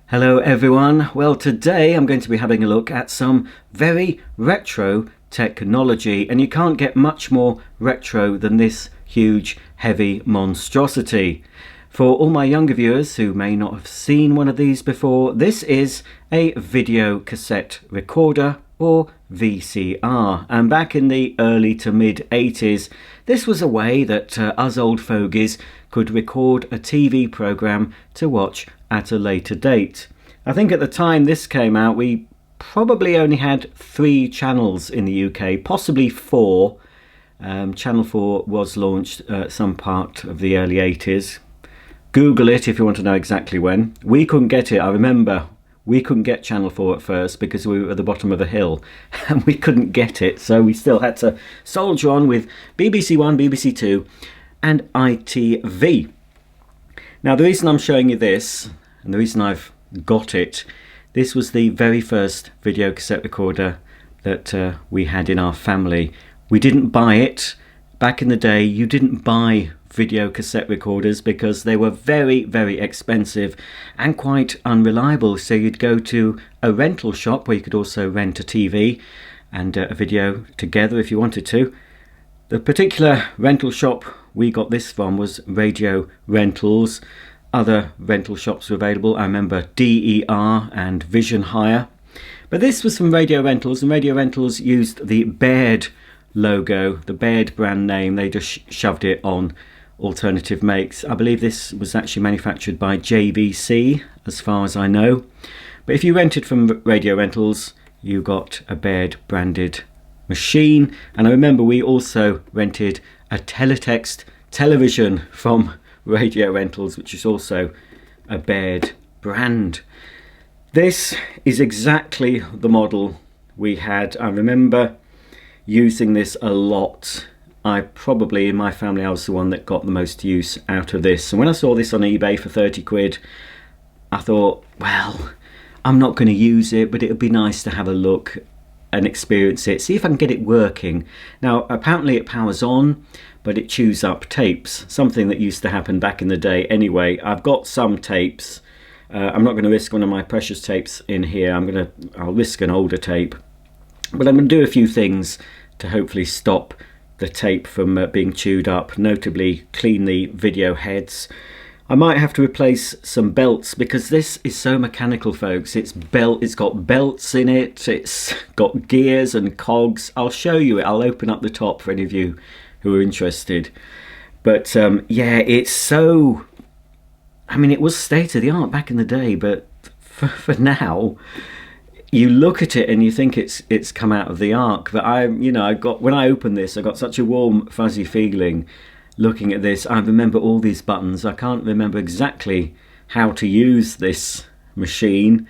Hello everyone. Well, today I'm going to be having a look at some very retro technology, and you can't get much more retro than this huge heavy monstrosity. For all my younger viewers who may not have seen one of these before, this is a video cassette recorder, or VCR, and back in the early to mid 80s this was a way that us old fogies could record a TV programme to watch at a later date. I think at the time this came out we probably only had 3 channels in the UK, possibly 4. Channel 4 was launched some part of the early 80s. Google it if you want to know exactly when. We couldn't get it. I remember we couldn't get Channel 4 at first because we were at the bottom of a hill and we couldn't get it, so we still had to soldier on with BBC One, BBC Two and ITV. Now the reason I'm showing you this, and the reason I've got it, this was the very first video cassette recorder that we had in our family. We didn't buy it. Back in the day you didn't buy video cassette recorders because they were very, very expensive and quite unreliable, so you'd go to a rental shop where you could also rent a TV and a video together if you wanted to. The particular rental shop we got this from was Radio Rentals. Other rental shops were available. I remember DER and Vision Hire, but this was from Radio Rentals, and Radio Rentals used the Baird logo, the Baird brand name. They just shoved it on alternative makes. I believe this was actually manufactured by JVC as far as I know, but if you rented from Radio Rentals you got a Baird branded machine. And I remember we also rented a teletext television from Radio Rentals, which is also a Baird brand. This is exactly the model we had. I remember using this a lot. I probably, in my family, I was the one that got the most use out of this. And when I saw this on eBay for 30 quid, I thought, well, I'm not going to use it, but it would be nice to have a look and experience it, see if I can get it working. Now, apparently it powers on, but it chews up tapes, something that used to happen back in the day anyway. I've got some tapes. I'm not going to risk one of my precious tapes in here. I'll risk an older tape. But I'm going to do a few things to hopefully stop the tape from being chewed up, notably clean the video heads. I might have to replace some belts because this is so mechanical, folks. It's got belts in it, it's got gears and cogs. I'll show you it. I'll open up the top for any of you who are interested. But yeah, it's so, I mean, it was state of the art back in the day, but for now you look at it and you think it's come out of the ark. But when I opened this, I got such a warm, fuzzy feeling looking at this. I remember all these buttons. I can't remember exactly how to use this machine,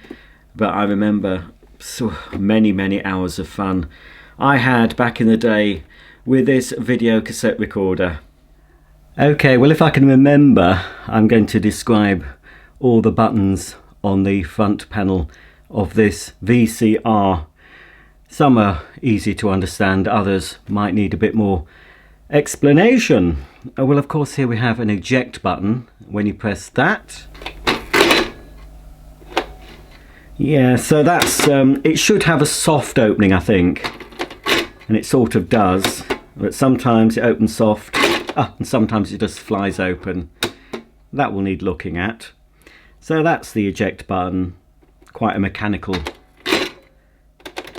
but I remember so many hours of fun I had back in the day with this video cassette recorder. Okay, well, if I can remember, I'm going to describe all the buttons on the front panel of this VCR. Some are easy to understand, others might need a bit more explanation. Well, of course, here we have an eject button. When you press that, yeah, so that's it should have a soft opening, I think, and it sort of does, but sometimes it opens soft and sometimes it just flies open. That will need looking at. So that's the eject button. Quite a mechanical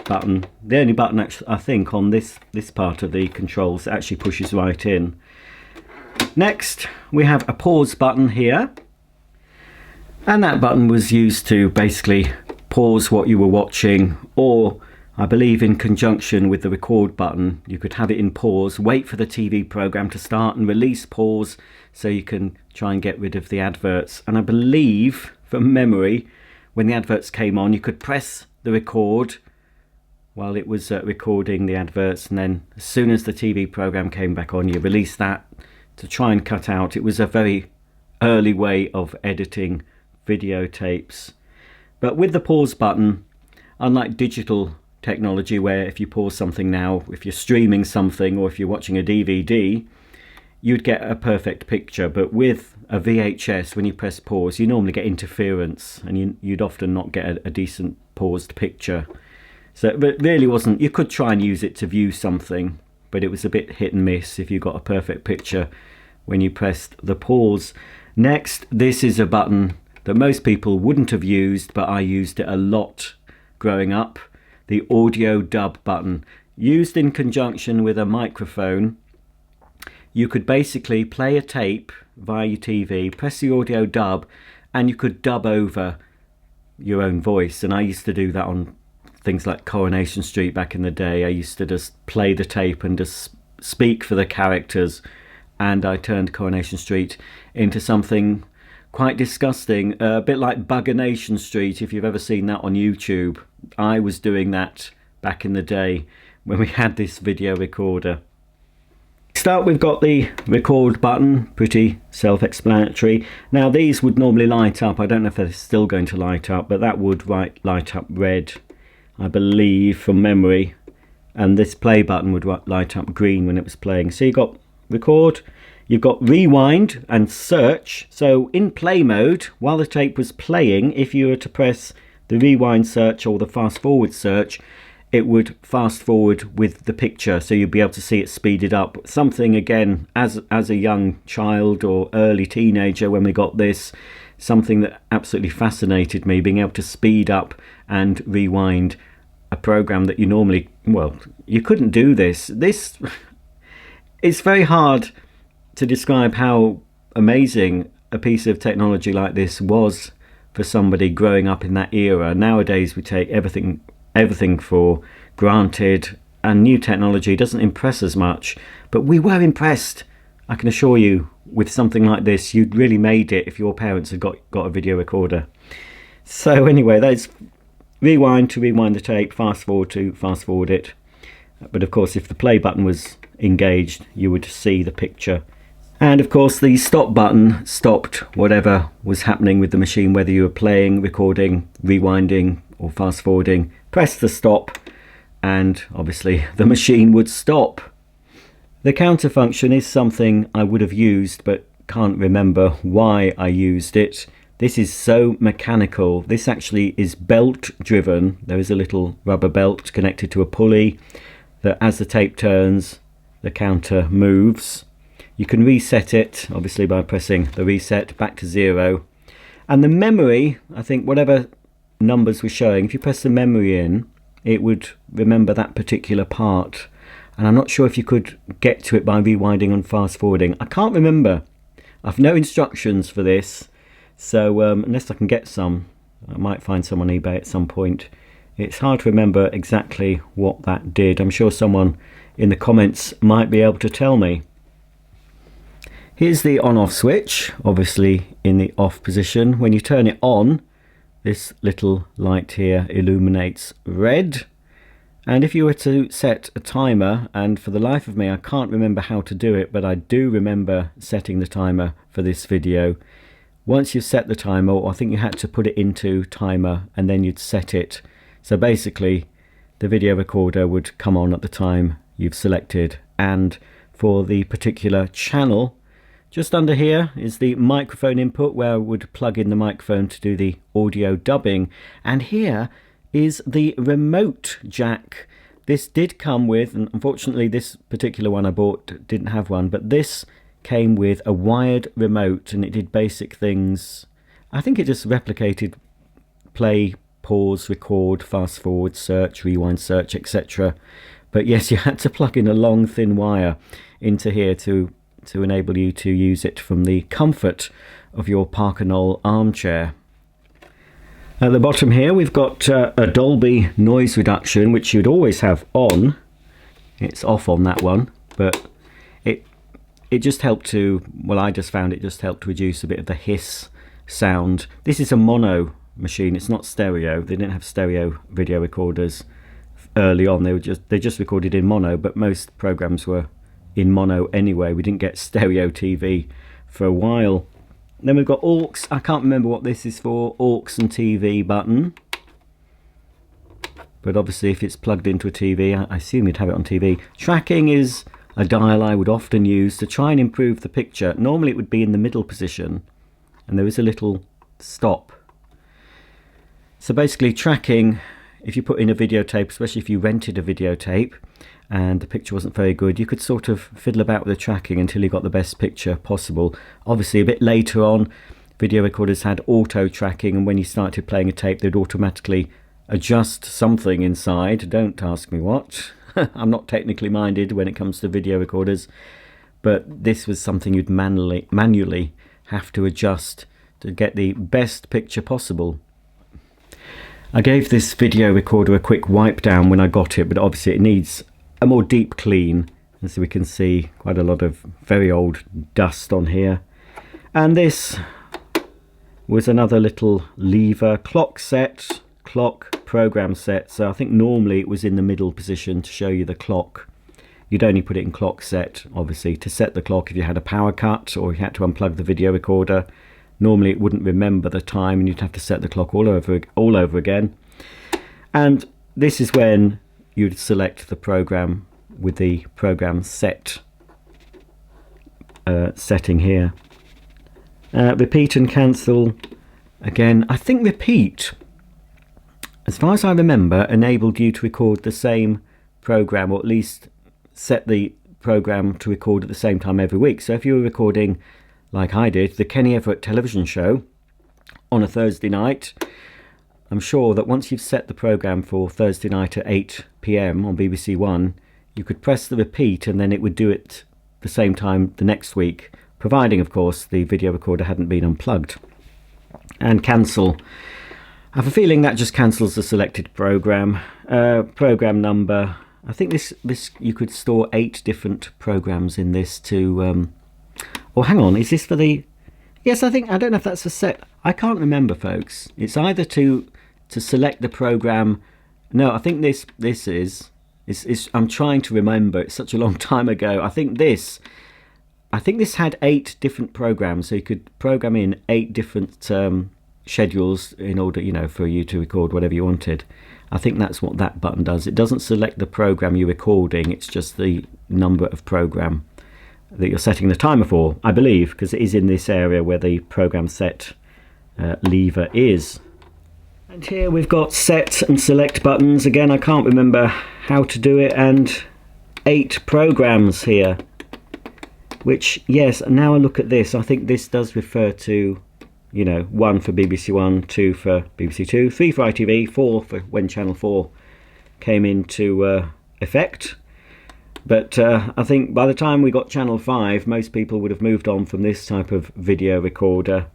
button. The only button actually, I think, on this part of the controls that actually pushes right in. Next we have a pause button here, and that button was used to basically pause what you were watching, or I believe in conjunction with the record button you could have it in pause, wait for the TV program to start and release pause so you can try and get rid of the adverts. And I believe from memory, when the adverts came on, you could press the record while it was recording the adverts, and then as soon as the TV program came back on, you release that to try and cut out. It was a very early way of editing videotapes. But with the pause button, unlike digital technology where if you pause something now, if you're streaming something or if you're watching a DVD, you'd get a perfect picture. But with a VHS, when you press pause, you normally get interference, and you'd often not get a decent paused picture. So it really wasn't. You could try and use it to view something, but it was a bit hit and miss if you got a perfect picture when you pressed the pause. Next, this is a button that most people wouldn't have used, but I used it a lot growing up. The audio dub button, used in conjunction with a microphone. You could basically play a tape via your TV, press the audio dub, and you could dub over your own voice. And I used to do that on things like Coronation Street back in the day. I used to just play the tape and just speak for the characters, and I turned Coronation Street into something quite disgusting, a bit like Bugger Street, if you've ever seen that on YouTube. I was doing that back in the day when we had this video recorder. Next up, we've got the record button, pretty self-explanatory. Now these would normally light up. I don't know if they're still going to light up, but that would light up red, I believe, from memory. And this play button would light up green when it was playing. So you've got record, you've got rewind and search. So in play mode, while the tape was playing, if you were to press the rewind search or the fast forward search, it would fast forward with the picture, so you'd be able to see it speeded up. Something, again, as a young child or early teenager when we got this, something that absolutely fascinated me, being able to speed up and rewind a program that you normally, well, you couldn't do this. It's very hard to describe how amazing a piece of technology like this was for somebody growing up in that era. Nowadays we take everything for granted, and new technology doesn't impress as much, but we were impressed, I can assure you. With something like this, you'd really made it if your parents had got a video recorder. So anyway, that's rewind to rewind the tape, fast forward to fast forward it. But of course, if the play button was engaged, you would see the picture. And of course, the stop button stopped whatever was happening with the machine, whether you were playing, recording, rewinding or fast forwarding. Press the stop and obviously the machine would stop. The counter function is something I would have used but can't remember why I used it. This is so mechanical. This actually is belt driven. There is a little rubber belt connected to a pulley that, as the tape turns, the counter moves. You can reset it obviously by pressing the reset back to 0. And the memory, I think whatever numbers were showing, if you press the memory in, it would remember that particular part. And I'm not sure if you could get to it by rewinding and fast forwarding. I can't remember. I've no instructions for this, so unless I can get some, I might find some on eBay at some point. It's hard to remember exactly what that did. I'm sure someone in the comments might be able to tell me. Here's the on-off switch, obviously in the off position. When you turn it on, this little light here illuminates red. And if you were to set a timer, and for the life of me I can't remember how to do it, but I do remember setting the timer for this video. Once you've set the timer, or I think you had to put it into timer and then you'd set it. So basically the video recorder would come on at the time you've selected, and for the particular channel, just under here is the microphone input where I would plug in the microphone to do the audio dubbing. And here is the remote jack. This did come with, and unfortunately this particular one I bought didn't have one, but this came with a wired remote and it did basic things. I think it just replicated play, pause, record, fast forward, search, rewind, search, etc. But yes, you had to plug in a long thin wire into here to enable you to use it from the comfort of your Parker Knoll armchair. At the bottom here we've got a Dolby noise reduction, which you'd always have on. It's off on that one, but it just helped to, well, I just found it just helped to reduce a bit of the hiss sound. This is a mono machine, it's not stereo. They didn't have stereo video recorders early on. They just recorded in mono, but most programs were in mono anyway. We didn't get stereo TV for a while. Then we've got aux. I can't remember what this is for. Aux and TV button. But obviously if it's plugged into a TV, I assume you'd have it on TV. Tracking is a dial I would often use to try and improve the picture. Normally it would be in the middle position, and there is a little stop. So basically tracking, if you put in a videotape, especially if you rented a videotape and the picture wasn't very good, you could sort of fiddle about with the tracking until you got the best picture possible. Obviously a bit later on, video recorders had auto tracking, and when you started playing a tape they'd automatically adjust something inside. Don't ask me what. I'm not technically minded when it comes to video recorders, but this was something you'd manually have to adjust to get the best picture possible. I gave this video recorder a quick wipe down when I got it, but obviously it needs a more deep clean, and so we can see quite a lot of very old dust on here. And this was another little lever clock program set. So I think normally it was in the middle position to show you the clock. You'd only put it in clock set, obviously, to set the clock if you had a power cut or you had to unplug the video recorder. Normally it wouldn't remember the time and you'd have to set the clock all over again. And this is when you'd select the program with the program set setting here. Repeat and cancel. Again, I think repeat, as far as I remember, enabled you to record the same program, or at least set the program to record at the same time every week. So if you were recording, like I did, the Kenny Everett television show on a Thursday night, I'm sure that once you've set the program for Thursday night at 8 PM on BBC One, you could press the repeat and then it would do it the same time the next week, providing of course the video recorder hadn't been unplugged. And cancel, I have a feeling that just cancels the selected program. Program number, I think this you could store 8 different programs in this to or hang on, is this for the, yes, I don't know if that's a set, I can't remember folks. It's either to select the program. No, I think this is I'm trying to remember, it's such a long time ago. I think this had 8 different programs, so you could program in 8 different schedules in order, you know, for you to record whatever you wanted. I think that's what that button does. It doesn't select the program you're recording, it's just the number of program that you're setting the timer for, I believe, because it is in this area where the program set lever is. And here we've got set and select buttons. Again, I can't remember how to do it, and 8 programs here, which, yes, now I look at this, I think this does refer to, you know, 1 for BBC One, 2 for BBC Two, 3 for ITV, 4 for when Channel 4 came into effect. But I think by the time we got Channel 5, most people would have moved on from this type of video recorder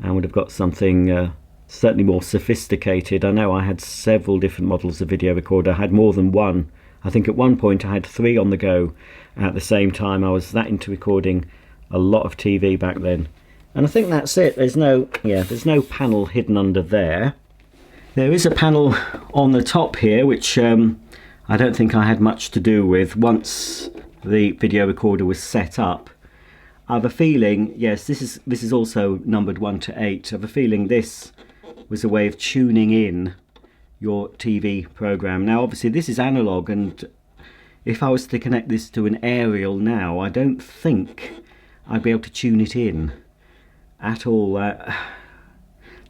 and would have got something certainly more sophisticated. I know I had several different models of video recorder. I had more than one. I think at one point I had 3 on the go at the same time. I was that into recording a lot of TV back then. And I think that's it. There's no panel hidden under there. There is a panel on the top here, which I don't think I had much to do with once the video recorder was set up. I have a feeling, yes, this is also numbered 1 to 8. I have a feeling this was a way of tuning in your TV program. Now obviously this is analog, and if I was to connect this to an aerial now, I don't think I'd be able to tune it in at all.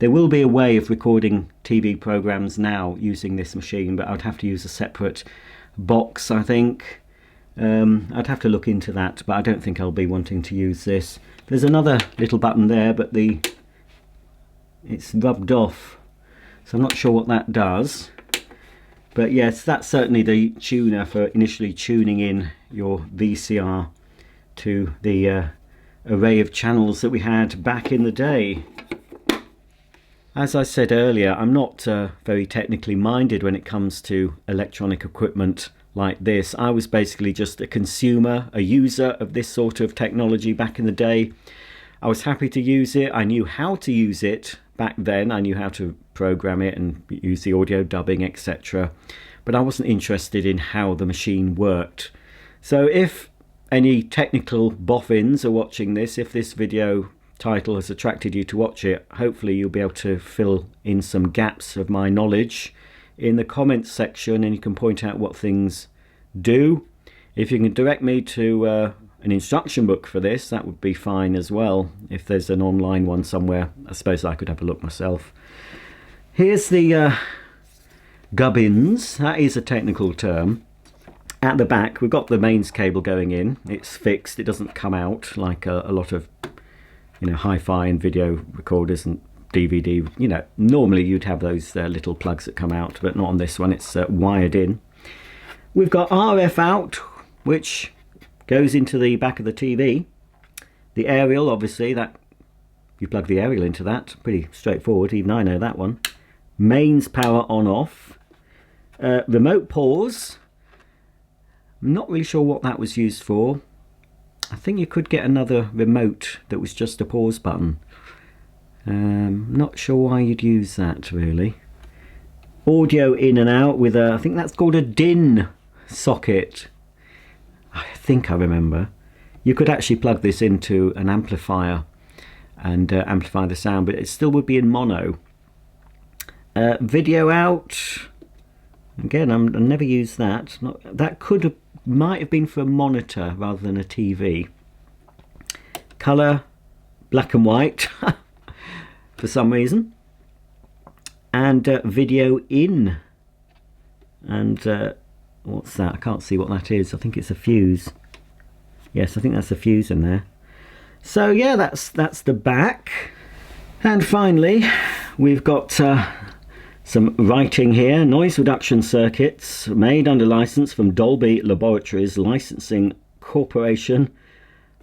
There will be a way of recording TV programs now using this machine, but I'd have to use a separate box, I think. I'd have to look into that, but I don't think I'll be wanting to use this. There's another little button there, but it's rubbed off, so I'm not sure what that does. But yes, that's certainly the tuner for initially tuning in your VCR to the array of channels that we had back in the day. As I said earlier, I'm not very technically minded when it comes to electronic equipment like this. I was basically just a consumer, a user of this sort of technology back in the day. I was happy to use it. I knew how to use it back then. I knew how to program it and use the audio dubbing, etc. But I wasn't interested in how the machine worked. So if any technical boffins are watching this, if this video title has attracted you to watch it, hopefully you'll be able to fill in some gaps of my knowledge in the comments section, and you can point out what things do. If you can direct me to an instruction book for this, that would be fine as well. If there's an online one somewhere, I suppose I could have a look myself. Here's the gubbins. That is a technical term. At the back, we've got the mains cable going in. It's fixed. It doesn't come out like a lot of, hi-fi and video recorders and DVD. Normally you'd have those little plugs that come out, but not on this one. It's wired in. We've got RF out, which goes into the back of the TV. The aerial, obviously, that you plug the aerial into that. Pretty straightforward. Even I know that one. Mains power on off. Remote pause. I'm not really sure what that was used for. I think you could get another remote that was just a pause button. Not sure why you'd use that really. Audio in and out with I think that's called a DIN socket. I think I remember. You could actually plug this into an amplifier and amplify the sound, but it still would be in mono. Video out. Again, I never used that. That might have been for a monitor rather than a TV. Colour, black and white for some reason. And video in. And what's that? I can't see what that is. I think it's a fuse. Yes, I think that's a fuse in there. So yeah, that's the back. And finally, we've got some writing here. Noise reduction circuits made under license from Dolby Laboratories Licensing Corporation.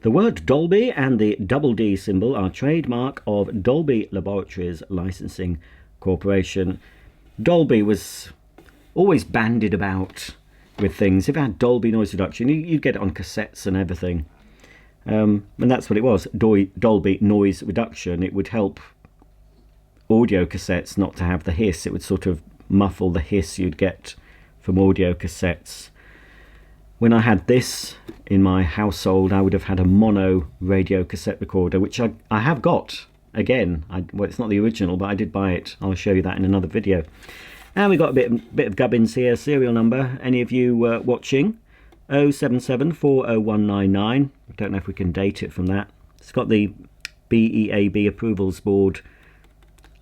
The word Dolby and the double D symbol are trademark of Dolby Laboratories Licensing Corporation. Dolby was always bandied about with things. If it had Dolby noise reduction, you'd get it on cassettes and everything. And that's what it was, Dolby noise reduction. It would help audio cassettes not to have the hiss. It would sort of muffle the hiss you'd get from audio cassettes. When I had this in my household, I would have had a mono radio cassette recorder, which I have got again. Well, it's not the original, but I did buy it. I'll show you that in another video. And we've got a bit of gubbins here. Serial number, any of you watching? 077400199. I don't know if we can date it from that. It's got the BEAB Approvals Board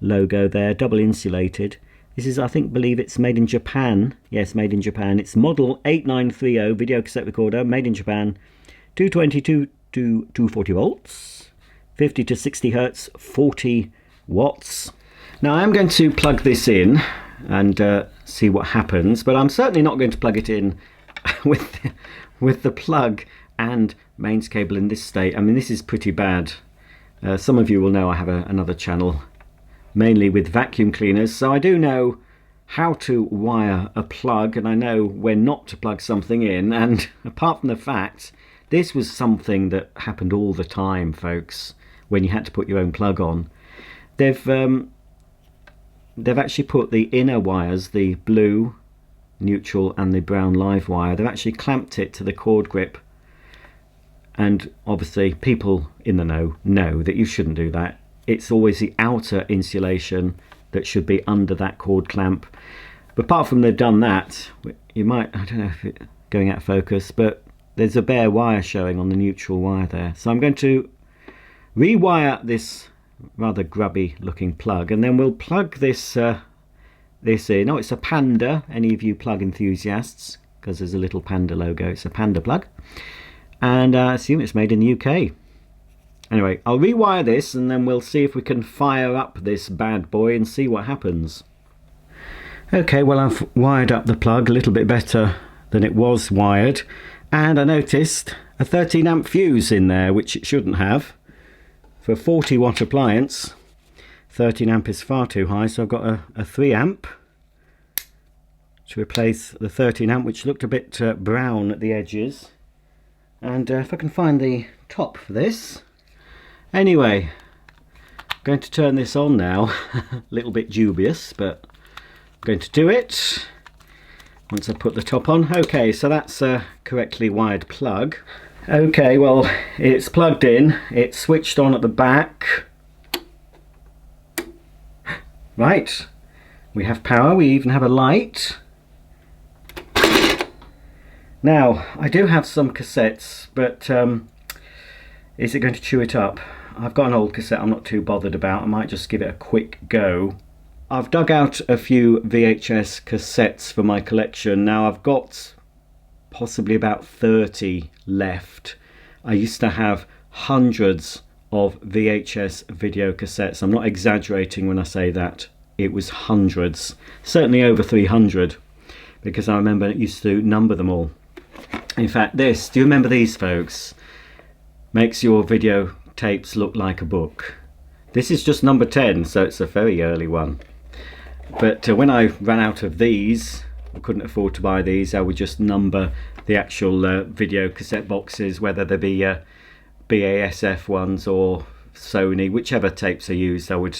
logo there, double insulated. This is, I believe it's made in Japan. Yes, made in Japan. It's model 8930 video cassette recorder, made in Japan. 222 to 240 volts, 50 to 60 hertz, 40 watts. Now I'm going to plug this in and see what happens, but I'm certainly not going to plug it in with the plug and mains cable in this state. I mean, this is pretty bad. Some of you will know I have another channel mainly with vacuum cleaners, so I do know how to wire a plug and I know when not to plug something in. And apart from the fact, this was something that happened all the time, folks, when you had to put your own plug on. They've actually put the inner wires, the blue, neutral and the brown live wire, they've actually clamped it to the cord grip. And obviously people in the know that you shouldn't do that. It's always the outer insulation that should be under that cord clamp. But apart from they've done that, you might, I don't know if it's going out of focus, but there's a bare wire showing on the neutral wire there. So I'm going to rewire this rather grubby looking plug, and then we'll plug this in. Oh, it's a Panda, any of you plug enthusiasts, because there's a little Panda logo. It's a Panda plug, and I assume it's made in the UK. Anyway, I'll rewire this and then we'll see if we can fire up this bad boy and see what happens. Okay, well, I've wired up the plug a little bit better than it was wired, and I noticed a 13 amp fuse in there, which it shouldn't have. For a 40 watt appliance, 13 amp is far too high, so I've got a 3 amp to replace the 13 amp, which looked a bit brown at the edges. And if I can find the top for this. Anyway, I'm going to turn this on now. A little bit dubious, but I'm going to do it once I put the top on. Okay, so that's a correctly wired plug. Okay, well, it's plugged in. It's switched on at the back. Right, we have power. We even have a light. Now, I do have some cassettes, but is it going to chew it up? I've got an old cassette I'm not too bothered about. I might just give it a quick go. I've dug out a few VHS cassettes for my collection. Now, I've got possibly about 30 left. I used to have hundreds of VHS video cassettes. I'm not exaggerating when I say that. It was hundreds, certainly over 300, because I remember it used to number them all. In fact, do you remember these, folks? Makes your video tapes look like a book. This is just number 10, so it's a very early one. But when I ran out of these, I couldn't afford to buy these, I would just number the actual video cassette boxes, whether they be BASF ones or Sony, whichever tapes I used. I would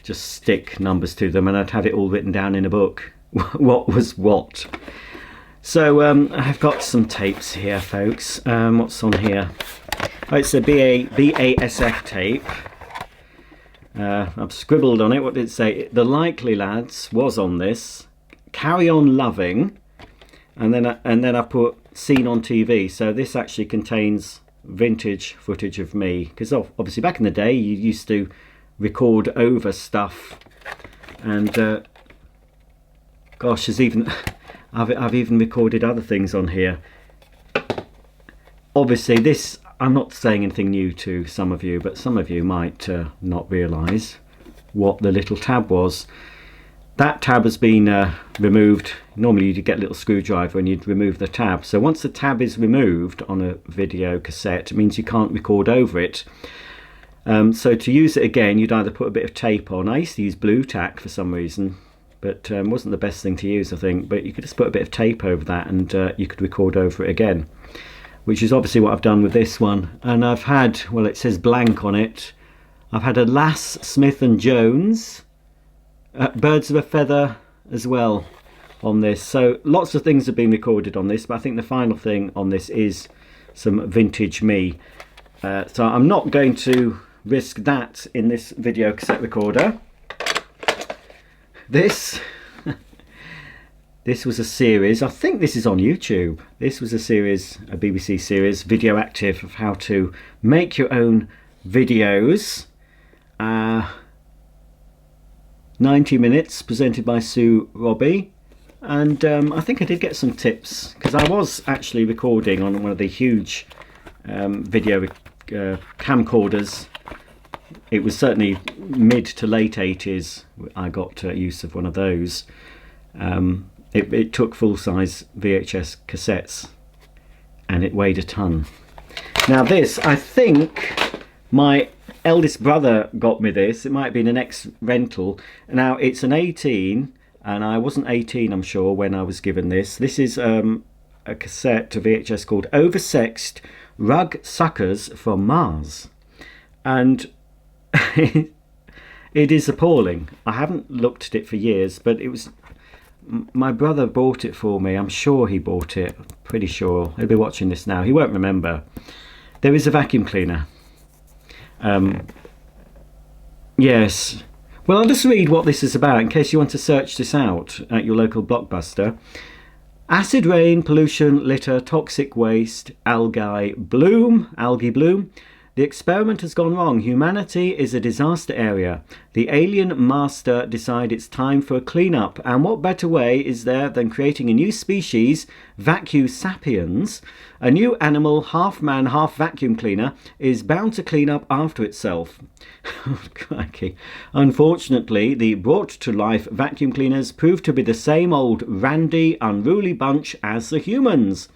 just stick numbers to them, and I'd have it all written down in a book, what was what. So I've got some tapes here, folks. What's on here? Oh, it's a BASF tape. I've scribbled on it. What did it say? The Likely Lads was on this. Carry On Loving, and then I put Seen on TV. So this actually contains vintage footage of me, because obviously back in the day you used to record over stuff, and gosh, there's even I've even recorded other things on here. Obviously this, I'm not saying anything new to some of you, but some of you might not realise what the little tab was. That tab has been removed. Normally you'd get a little screwdriver and you'd remove the tab. So once the tab is removed on a video cassette, it means you can't record over it. So to use it again, you'd either put a bit of tape on. I used to use blue tack for some reason, but wasn't the best thing to use, I think. But you could just put a bit of tape over that, and you could record over it again, which is obviously what I've done with this one. And I've had, well, it says blank on it. I've had a Lass, Smith and Jones, Birds of a Feather as well on this. So lots of things have been recorded on this, but I think the final thing on this is some vintage me. So I'm not going to risk that in this video cassette recorder. This was a series, I think this is on YouTube. This was a series, a BBC series, Video Active, of how to make your own videos. 90 minutes, presented by Sue Robbie. And I think I did get some tips, because I was actually recording on one of the huge video camcorders. It was certainly mid to late 80s I got use of one of those. It took full-size VHS cassettes, and it weighed a ton. Now this, I think my eldest brother got me this. It might have been an ex-rental. Now it's an 18, and I wasn't 18, I'm sure, when I was given this. This is a cassette, a VHS, called Oversexed Rug Suckers from Mars. And it is appalling. I haven't looked at it for years, but it was... My brother bought it for me. I'm sure he bought it. Pretty sure. He'll be watching this now. He won't remember. There is a vacuum cleaner. Yes. Well, I'll just read what this is about in case you want to search this out at your local Blockbuster. Acid rain, pollution, litter, toxic waste, algae bloom. The experiment has gone wrong. Humanity is a disaster area. The alien master decided it's time for a clean-up. And what better way is there than creating a new species, Vacu sapiens? A new animal, half man, half vacuum cleaner, is bound to clean up after itself. Crikey. Unfortunately, the brought-to-life vacuum cleaners proved to be the same old randy, unruly bunch as the humans.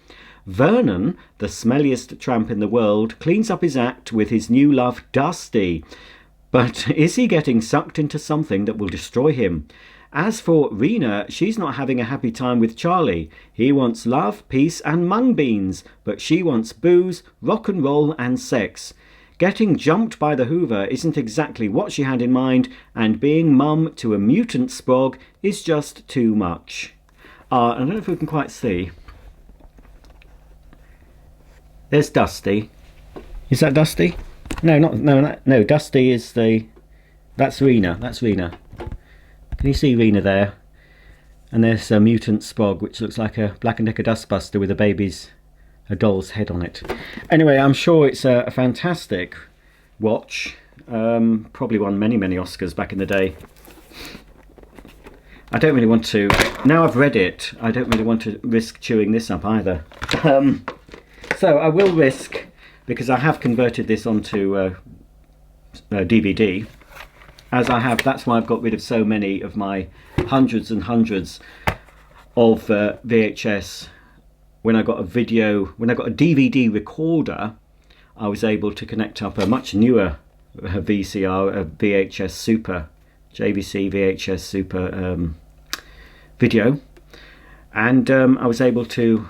Vernon, the smelliest tramp in the world, cleans up his act with his new love, Dusty. But is he getting sucked into something that will destroy him? As for Rena, she's not having a happy time with Charlie. He wants love, peace and mung beans, but she wants booze, rock and roll and sex. Getting jumped by the Hoover isn't exactly what she had in mind, and being mum to a mutant sprog is just too much. I don't know if we can quite see. There's Dusty. Is that Dusty? No, Dusty is the... That's Rena. Can you see Rena there? And there's a Mutant Sprog, which looks like a Black & Decker dustbuster with a doll's head on it. Anyway, I'm sure it's a fantastic watch. Probably won many Oscars back in the day. I don't really want to, now I've read it, I don't really want to risk chewing this up either. So I will risk, because I have converted this onto DVD, as I have, that's why I've got rid of so many of my hundreds and hundreds of VHS. When I got a DVD recorder, I was able to connect up a much newer VCR, a VHS Super, JVC VHS Super video, and I was able to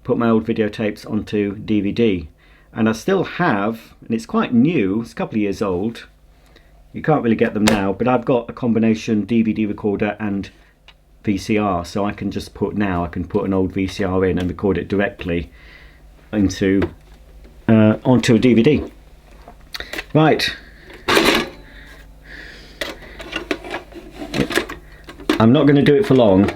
put my old videotapes onto DVD, and I still have, and it's quite new, it's a couple of years old, you can't really get them now, but I've got a combination DVD recorder and VCR, so I can just put an old VCR in and record it directly into onto a DVD. Right, I'm not going to do it for long.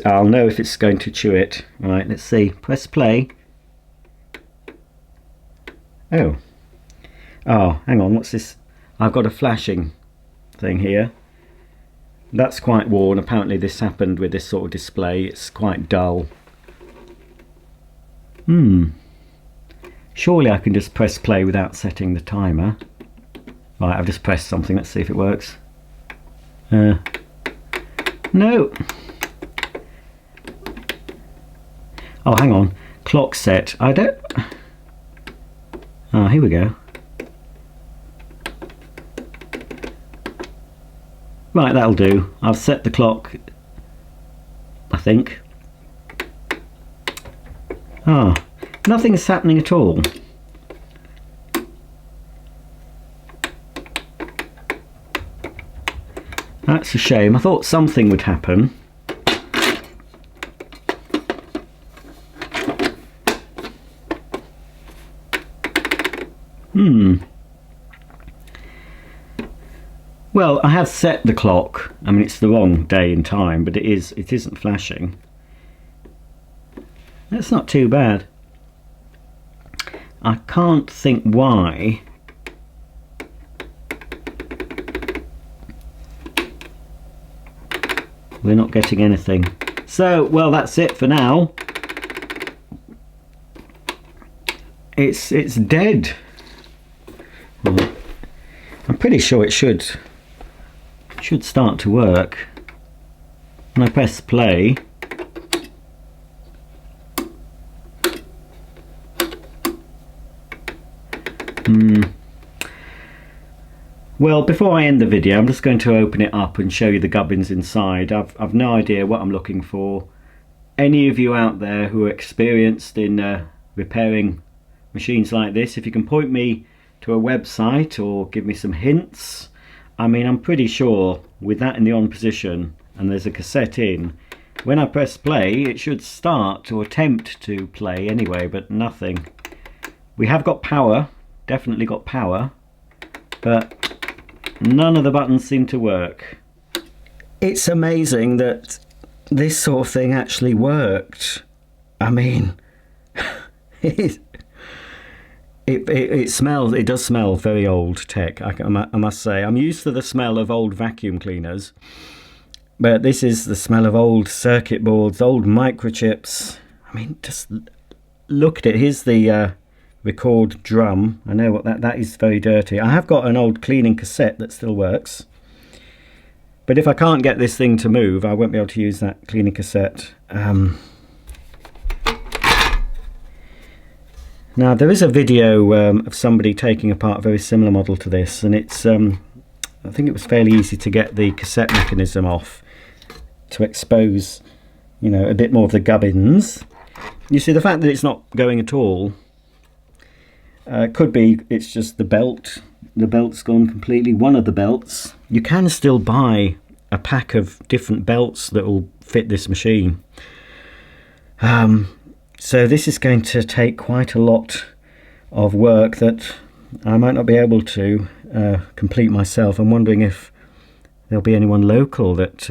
I'll know if it's going to chew it. Right, let's see. Press play. Oh, hang on. What's this? I've got a flashing thing here. That's quite worn. Apparently, this happened with this sort of display. It's quite dull. Surely I can just press play without setting the timer. Right, I've just pressed something. Let's see if it works. No. Oh, hang on. Clock set. I don't... Oh, here we go. Right, that'll do. I've set the clock, I think. Ah, nothing's happening at all. That's a shame. I thought something would happen. Well, I have set the clock. I mean, it's the wrong day and time, but it isn't flashing. That's not too bad. I can't think why. We're not getting anything. So, well, that's it for now. It's dead. I'm pretty sure it should start to work. When I press play, well, before I end the video, I'm just going to open it up and show you the gubbins inside. I've no idea what I'm looking for. Any of you out there who are experienced in repairing machines like this, if you can point me to a website or give me some hints. I mean, I'm pretty sure with that in the on position and there's a cassette in, when I press play it should start or attempt to play anyway, but nothing. We have got power, definitely got power, but none of the buttons seem to work. It's amazing that this sort of thing actually worked. I mean, it does smell very old tech, I must say. I'm used to the smell of old vacuum cleaners, but this is the smell of old circuit boards, old microchips. I mean, just look at it. Here's the record drum. I know what that is, very dirty. I have got an old cleaning cassette that still works, but if I can't get this thing to move, I won't be able to use that cleaning cassette. Now, there is a video of somebody taking apart a very similar model to this, and it's I think it was fairly easy to get the cassette mechanism off to expose, you know, a bit more of the gubbins. You see, the fact that it's not going at all could be it's just the belt. The belt's gone completely. One of the belts. You can still buy a pack of different belts that will fit this machine. So this is going to take quite a lot of work that I might not be able to complete myself. I'm wondering if there'll be anyone local that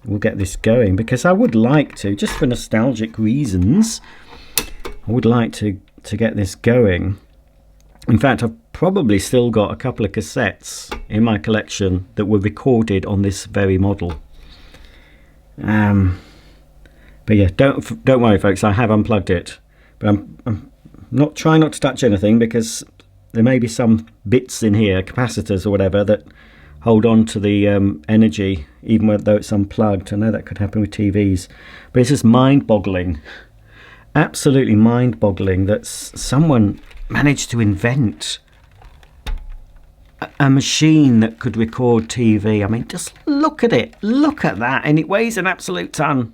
we'll get this going, because I would like to, just for nostalgic reasons, I would like to get this going. In fact, I've probably still got a couple of cassettes in my collection that were recorded on this very model. But yeah, don't worry, folks. I have unplugged it, but I'm not trying not to touch anything, because there may be some bits in here, capacitors or whatever, that hold on to the energy, even though it's unplugged. I know that could happen with TVs, but it's just mind-boggling, absolutely mind-boggling, that someone managed to invent a machine that could record TV. I mean, just look at it, look at that, and it weighs an absolute ton.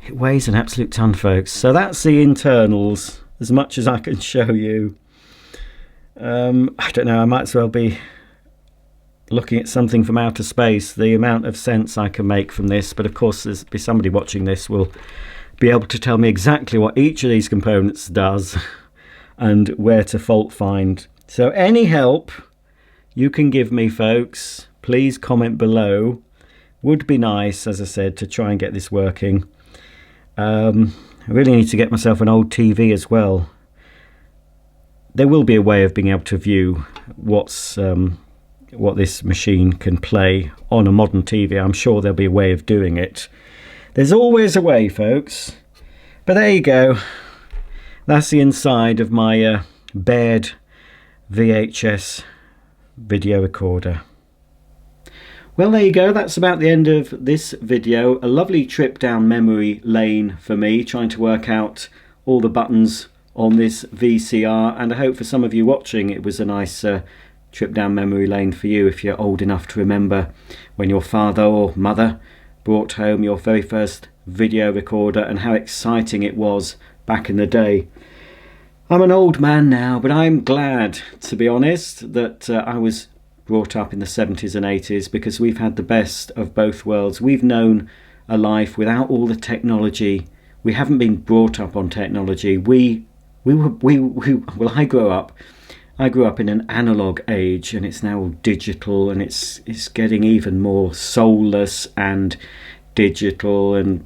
It weighs an absolute ton, folks. So that's the internals, as much as I can show you. I don't know, I might as well be looking at something from outer space, the amount of sense I can make from this. But of course, there's be somebody watching this will be able to tell me exactly what each of these components does and where to fault find. So any help you can give me, folks, please comment below. Would be nice, as I said, to try and get this working. I really need to get myself an old TV as well. There will be a way of being able to view what this machine can play on a modern TV. I'm sure there'll be a way of doing it. There's always a way, folks. But there you go. That's the inside of my Baird VHS video recorder. Well, there you go. That's about the end of this video. A lovely trip down memory lane for me, trying to work out all the buttons on this VCR, and I hope for some of you watching it was a nice trip down memory lane for you, if you're old enough to remember when your father or mother brought home your very first video recorder and how exciting it was back in the day. I'm an old man now, but I'm glad, to be honest, that I was brought up in the 70s and 80s, because we've had the best of both worlds. We've known a life without all the technology. We haven't been brought up on technology. Well, I grew up in an analog age, and it's now digital, and it's getting even more soulless and digital, and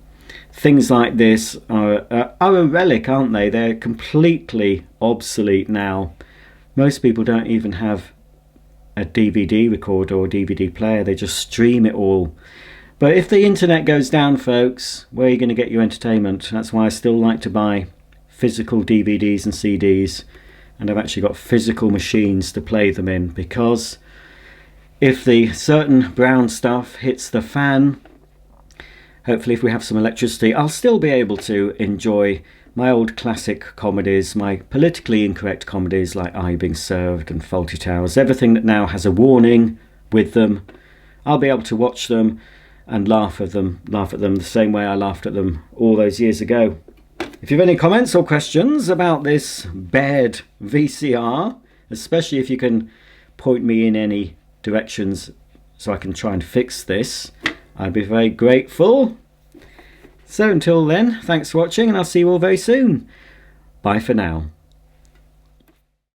things like this are a relic, aren't they? They're completely obsolete now. Most people don't even have a DVD recorder or DVD player. They just stream it all. But if the internet goes down, folks, where are you going to get your entertainment? That's why I still like to buy physical DVDs and CDs, and I've actually got physical machines to play them in, because if the certain brown stuff hits the fan, hopefully if we have some electricity, I'll still be able to enjoy my old classic comedies, my politically incorrect comedies like Are You Being Served and Fawlty Towers, everything that now has a warning with them. I'll be able to watch them and laugh at them the same way I laughed at them all those years ago. If you have any comments or questions about this Baird VCR, especially if you can point me in any directions so I can try and fix this, I'd be very grateful. So until then, thanks for watching, and I'll see you all very soon. Bye for now.